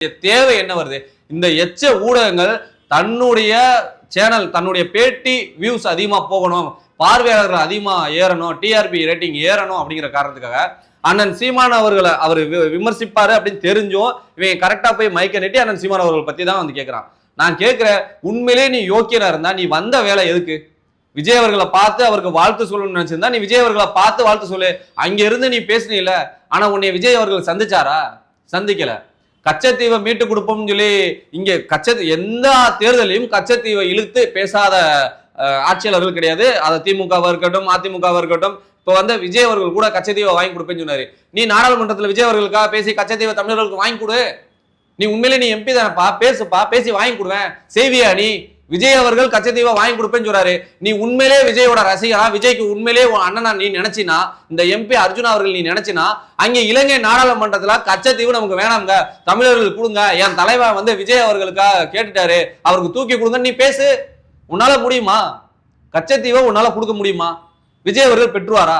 தேவை என்ன வருது? இந்த எச்ச ஊடகங்கள் தன்னுடைய சேனல், தன்னுடைய பேட்டி வியூஸ் அதிகமா போகணும், பார்வையாளர்கள் அதிகமா ஏறணும், டிஆர்பி ரேட்டிங் ஏறணும் அப்படிங்கிற காரணத்துக்காக அண்ணன் சீமான் அவர்களை அவர் விமர்சிப்பாரு அப்படின்னு தெரிஞ்சும் இவன் கரெக்டா போய் மைக்க நெட்டி அண்ணன் சீமான் அவர்கள் பத்தி தான் வந்து கேட்கிறான். நான் கேட்கிறேன், உண்மையிலே நீ யோக்கியனா இருந்தா நீ வந்த வேலை எதுக்கு? விஜய் அவர்களை பார்த்து அவருக்கு வாழ்த்து சொல்லணும்னு நினைச்சிருந்தா நீ விஜய் அவர்களை பார்த்து வாழ்த்து சொல்லு. அங்க இருந்து நீ பேசுனீல, ஆனா உன்னை விஜய் அவர்கள் சந்திச்சாரா? சந்திக்கல. கச்சத்தீவை மீட்டு கொடுப்போம்னு சொல்லி இங்க எந்த தேர்தலையும் கச்சத்தீவை இழுத்து பேசாத ஆட்சியாளர்கள் கிடையாது. அது திமுகவா இருக்கட்டும், அதிமுகவா இருக்கட்டும். இப்போ வந்து விஜய் அவர்கள் கூட கச்சத்தீவை வாங்கி கொடுப்பேன்னு சொன்னாரு. நீ நாடாளுமன்றத்தில் விஜய் அவர்களுக்காக பேசி கச்சத்தீவை தமிழர்களுக்கு வாங்கி கொடு. நீ உண்மையிலே நீ எம்பி தானப்பா, பேசுப்பா, பேசி வாங்கி கொடுவேன். செய்வியா நீ? விஜய் அவர்கள் கச்சத்தீவை வாங்கி கொடுப்பேன்னு சொல்றாரு. நீ உண்மையிலே விஜயோட ரசிகரா, விஜய்க்கு உண்மையிலே அண்ணனா நீ நினைச்சினா, இந்த எம்பி அர்ஜுனா அவர்கள் நீ நினைச்சினா, அங்க இலங்கை நாடாளுமன்றத்துல கச்சத்தீவு நமக்கு வேணாம்ங்க, தமிழர்கள் கொடுங்க, என் தலைவன் வந்து விஜய் அவர்களுக்காக கேட்டுட்டாரு, அவருக்கு தூக்கி கொடுங்க, நீ பேசு. உன்னால முடியுமா? கச்சத்தீவை உன்னால கொடுக்க முடியுமா? விஜய் அவர்கள் பெற்றுவாரா?